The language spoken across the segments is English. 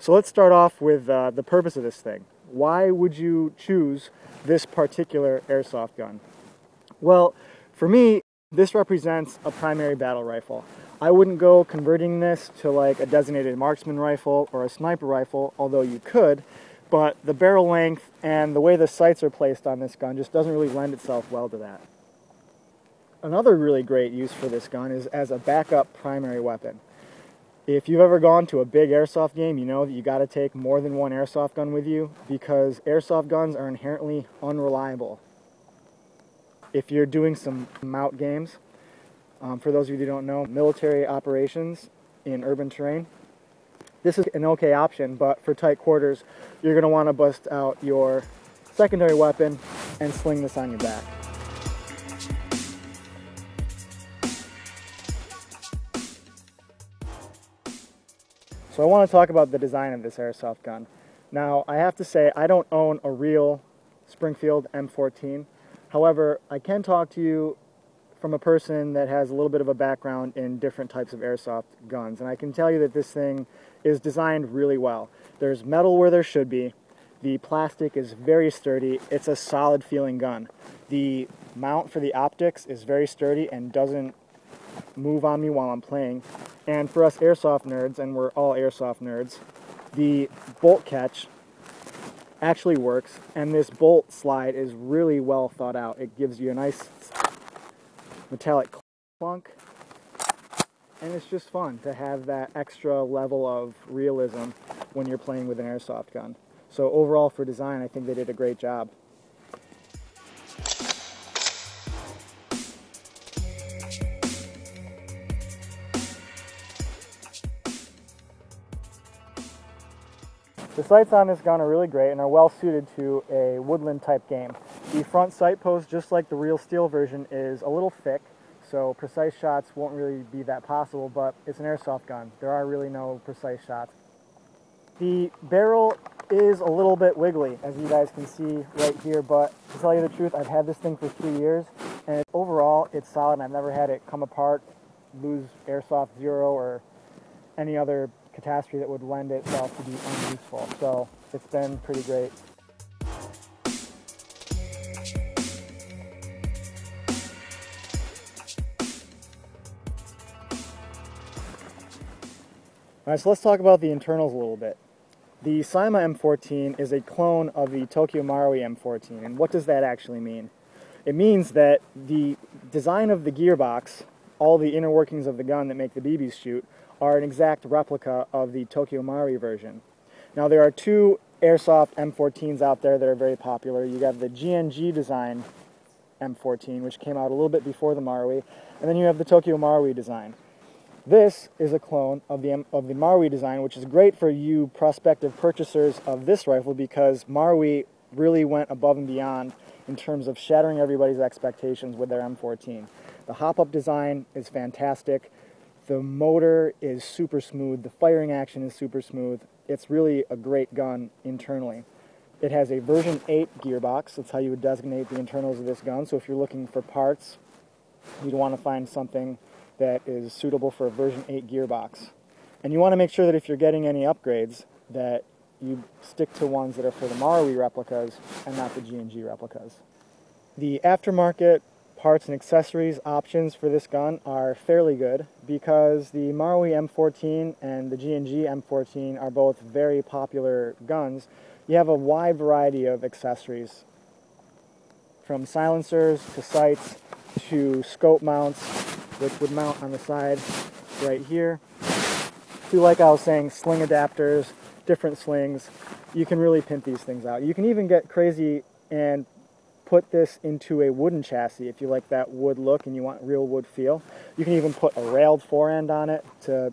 So let's start off with the purpose of this thing. Why would you choose this particular airsoft gun? Well, for me, this represents a primary battle rifle. I wouldn't go converting this to like a designated marksman rifle or a sniper rifle, although you could, but the barrel length and the way the sights are placed on this gun just doesn't really lend itself well to that. Another really great use for this gun is as a backup primary weapon. If you've ever gone to a big airsoft game, you know that you got to take more than one airsoft gun with you because airsoft guns are inherently unreliable. If you're doing some MOUT games, for those of you who don't know, military operations in urban terrain, this is an okay option, but for tight quarters, you're going to want to bust out your secondary weapon and sling this on your back. So I want to talk about the design of this airsoft gun. Now, I have to say, I don't own a real Springfield M14. However, I can talk to you from a person that has a little bit of a background in different types of airsoft guns, and I can tell you that this thing is designed really well. There's metal where there should be. The plastic is very sturdy. It's a solid feeling gun. The mount for the optics is very sturdy and doesn't move on me while I'm playing. And for us airsoft nerds, and we're all airsoft nerds, the bolt catch actually works, and this bolt slide is really well thought out. It gives you a nice metallic clunk, and it's just fun to have that extra level of realism when you're playing with an airsoft gun. So overall for design, I think they did a great job. The sights on this gun are really great and are well suited to a woodland type game. The front sight post, just like the real steel version, is a little thick, so precise shots won't really be that possible, but it's an airsoft gun. There are really no precise shots. The barrel is a little bit wiggly, as you guys can see right here, but to tell you the truth, I've had this thing for 3 years, and overall it's solid, and I've never had it come apart, lose airsoft zero, or any other catastrophe that would lend itself to be unuseful. So it's been pretty great. Alright, so let's talk about the internals a little bit. The CYMA M14 is a clone of the Tokyo Marui M14, and what does that actually mean? It means that the design of the gearbox, all the inner workings of the gun that make the BBs shoot, are an exact replica of the Tokyo Marui version. Now there are two airsoft M14s out there that are very popular. You have the GNG design M14, which came out a little bit before the Marui, and then you have the Tokyo Marui design. This is a clone of the Marui design, which is great for you prospective purchasers of this rifle because Marui really went above and beyond in terms of shattering everybody's expectations with their M14. The hop-up design is fantastic. The motor is super smooth. The firing action is super smooth. It's really a great gun internally. It has a version 8 gearbox. That's how you would designate the internals of this gun. So if you're looking for parts, you'd want to find something that is suitable for a version 8 gearbox. And you want to make sure that if you're getting any upgrades, that you stick to ones that are for the Marui replicas and not the GNG replicas. The aftermarket parts and accessories options for this gun are fairly good because the Marui M14 and the GNG M14 are both very popular guns. You have a wide variety of accessories, from silencers to sights to scope mounts, which would mount on the side right here, to, like I was saying, sling adapters, different slings. You can really pimp these things out. You can even get crazy and put this into a wooden chassis if you like that wood look and you want real wood feel. You can even put a railed forend on it to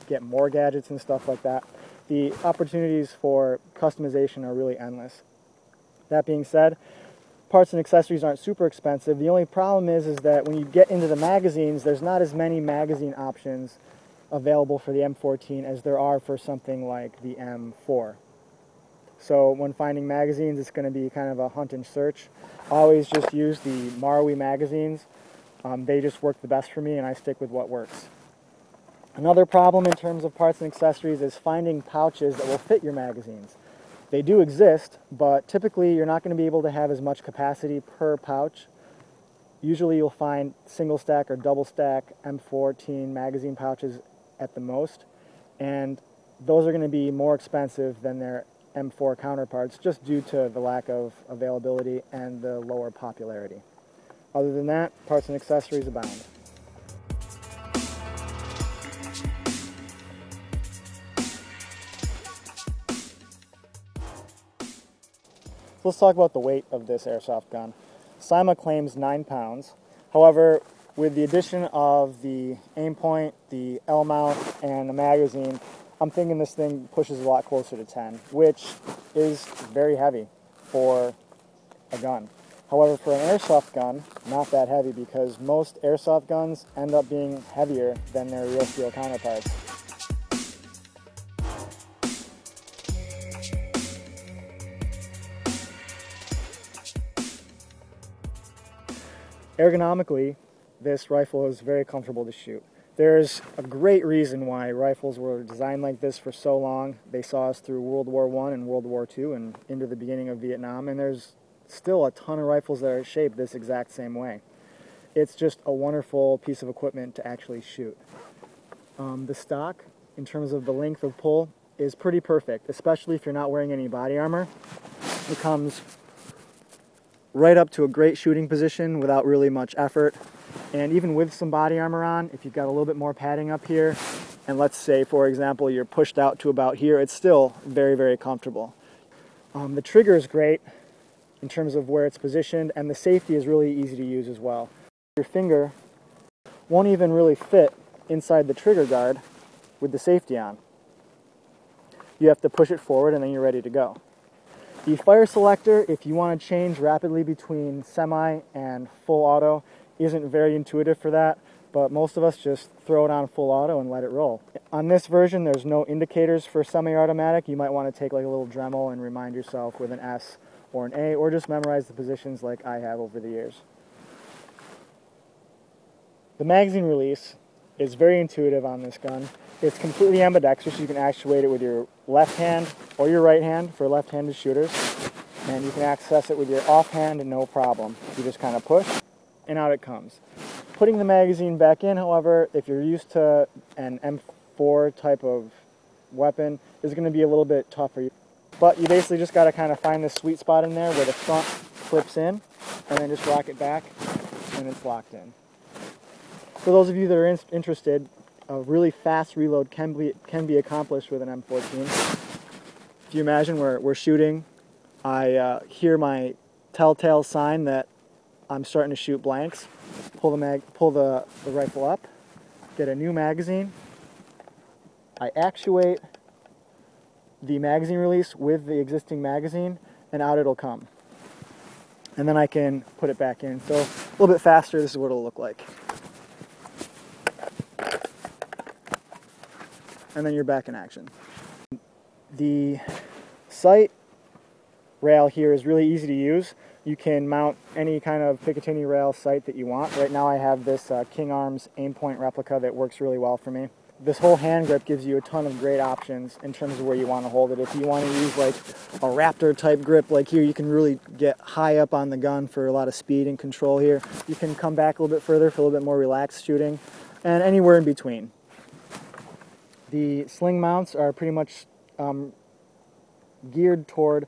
get more gadgets and stuff like that. The opportunities for customization are really endless. That being said, parts and accessories aren't super expensive. The only problem is that when you get into the magazines, there's not as many magazine options available for the M14 as there are for something like the M4. So when finding magazines, it's going to be kind of a hunt and search. I always just use the Marui magazines. They just work the best for me, and I stick with what works. Another problem in terms of parts and accessories is finding pouches that will fit your magazines. They do exist, but typically you're not going to be able to have as much capacity per pouch. Usually you'll find single stack or double stack M14 magazine pouches at the most, and those are going to be more expensive than their M4 counterparts just due to the lack of availability and the lower popularity. Other than that, parts and accessories abound. Let's talk about the weight of this airsoft gun. CYMA claims 9 pounds. However, with the addition of the aim point, the L mount, and the magazine, I'm thinking this thing pushes a lot closer to 10, which is very heavy for a gun. However, for an airsoft gun, not that heavy because most airsoft guns end up being heavier than their real steel counterparts. Ergonomically, this rifle is very comfortable to shoot. There's a great reason why rifles were designed like this for so long. They saw us through World War I and World War II and into the beginning of Vietnam, and there's still a ton of rifles that are shaped this exact same way. It's just a wonderful piece of equipment to actually shoot. The stock, in terms of the length of pull, is pretty perfect, especially if you're not wearing any body armor. It comes right up to a great shooting position without really much effort. And even with some body armor on, if you've got a little bit more padding up here, and let's say, for example, you're pushed out to about here, it's still very, very comfortable. The trigger is great in terms of where it's positioned, and the safety is really easy to use as well. Your finger won't even really fit inside the trigger guard with the safety on. You have to push it forward and then you're ready to go. The fire selector, if you want to change rapidly between semi and full auto, isn't very intuitive for that, but most of us just throw it on full auto and let it roll. On this version, there's no indicators for semi-automatic. You might want to take like a little Dremel and remind yourself with an S or an A, or just memorize the positions like I have over the years. The magazine release is very intuitive on this gun. It's completely ambidextrous. You can actuate it with your left hand or your right hand for left-handed shooters, and you can access it with your offhand and no problem. You just kind of push and out it comes. Putting the magazine back in, however, if you're used to an M4 type of weapon, is going to be a little bit tougher. But you basically just got to kind of find this sweet spot in there where the front clips in, and then just rock it back, and it's locked in. For those of you that are interested, a really fast reload can be accomplished with an M14. If you imagine we're shooting, I hear my telltale sign that I'm starting to shoot blanks. Pull the rifle up, get a new magazine. I actuate the magazine release with the existing magazine, and out it'll come. And then I can put it back in. So a little bit faster, this is what it'll look like. And then you're back in action. The sight rail here is really easy to use. You can mount any kind of Picatinny rail sight that you want. Right now I have this King Arms aim point replica that works really well for me. This whole hand grip gives you a ton of great options in terms of where you want to hold it. If you want to use like a Raptor type grip like here, you can really get high up on the gun for a lot of speed and control here. You can come back a little bit further for a little bit more relaxed shooting, and anywhere in between. The sling mounts are pretty much geared toward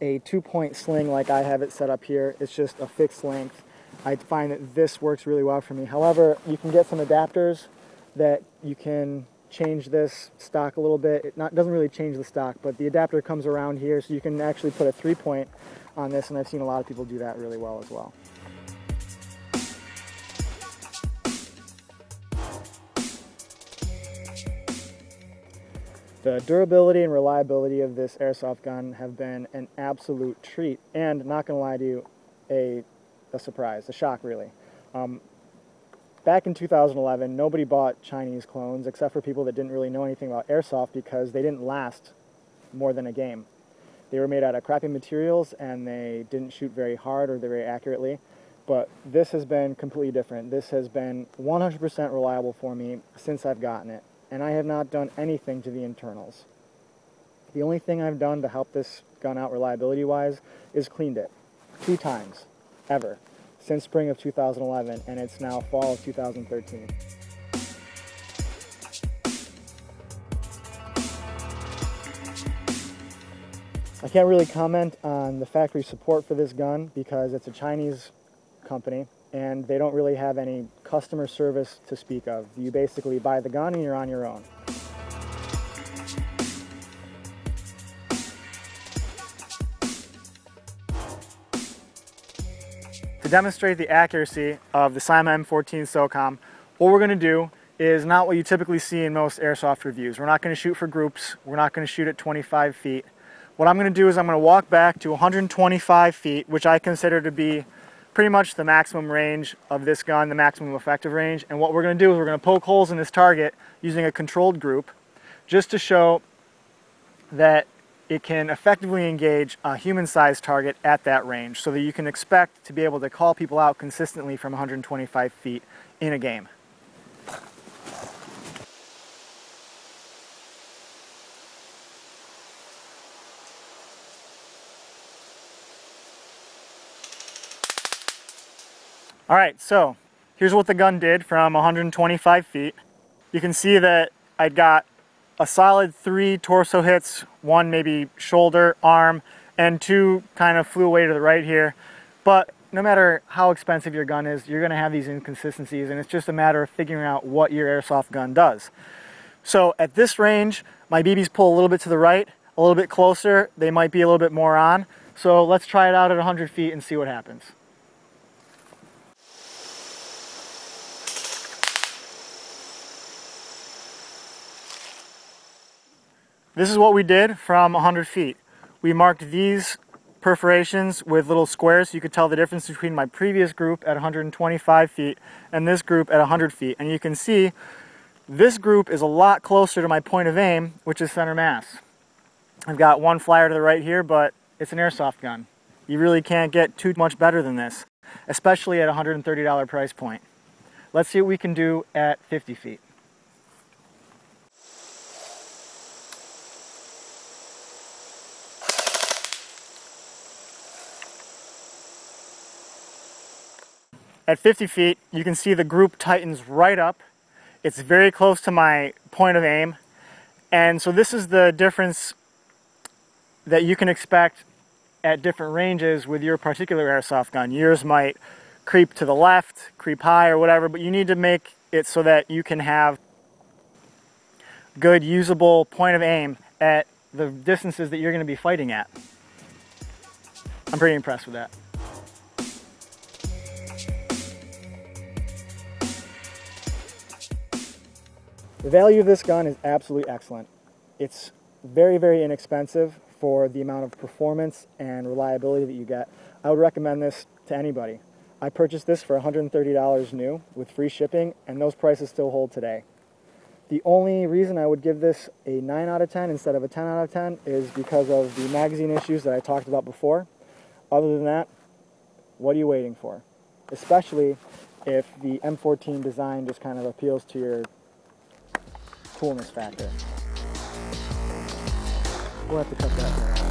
a 2-point sling like I have it set up here. It's just a fixed length. I find that this works really well for me. However, you can get some adapters that you can change this stock a little bit. It doesn't really change the stock, but the adapter comes around here, so you can actually put a 3-point on this, and I've seen a lot of people do that really well as well. The durability and reliability of this airsoft gun have been an absolute treat, and not going to lie to you, a surprise, a shock really. Back in 2011, nobody bought Chinese clones except for people that didn't really know anything about airsoft because they didn't last more than a game. They were made out of crappy materials and they didn't shoot very hard or very accurately, but this has been completely different. This has been 100% reliable for me since I've gotten it. and I have not done anything to the internals. The only thing I've done to help this gun out reliability-wise is cleaned it 2 times, ever, since spring of 2011, and it's now fall of 2013. I can't really comment on the factory support for this gun because it's a Chinese company and they don't really have any customer service to speak of. You basically buy the gun and you're on your own. To demonstrate the accuracy of the Cyma M14 Socom, what we're going to do is not what you typically see in most airsoft reviews. We're not going to shoot for groups. We're not going to shoot at 25 feet. What I'm going to do is I'm going to walk back to 125 feet, which I consider to be pretty much the maximum range of this gun, the maximum effective range. And what we're going to do is we're going to poke holes in this target using a controlled group just to show that it can effectively engage a human-sized target at that range so that you can expect to be able to call people out consistently from 125 feet in a game. Alright, so here's what the gun did from 125 feet. You can see that I got a solid 3 torso hits, 1 maybe shoulder, arm, and 2 kind of flew away to the right here. But no matter how expensive your gun is, you're going to have these inconsistencies, and it's just a matter of figuring out what your airsoft gun does. So at this range, my BBs pull a little bit to the right, a little bit closer, they might be a little bit more on. So let's try it out at 100 feet and see what happens. This is what we did from 100 feet. We marked these perforations with little squares so you could tell the difference between my previous group at 125 feet and this group at 100 feet. And you can see this group is a lot closer to my point of aim, which is center mass. I've got 1 flyer to the right here, but it's an airsoft gun. You really can't get too much better than this, especially at a $130 price point. Let's see what we can do at 50 feet. At 50 feet, you can see the group tightens right up. It's very close to my point of aim. And so this is the difference that you can expect at different ranges with your particular airsoft gun. Yours might creep to the left, creep high or whatever, but you need to make it so that you can have good usable point of aim at the distances that you're going to be fighting at. I'm pretty impressed with that. The value of this gun is absolutely excellent. It's very, very inexpensive for the amount of performance and reliability that you get. I would recommend this to anybody. I purchased this for $130 new with free shipping, and those prices still hold today. The only reason I would give this a 9 out of 10 instead of a 10 out of 10 is because of the magazine issues that I talked about before. Other than that, what are you waiting for? Especially if the M14 design just kind of appeals to your coolness factor. We'll have to cut that there.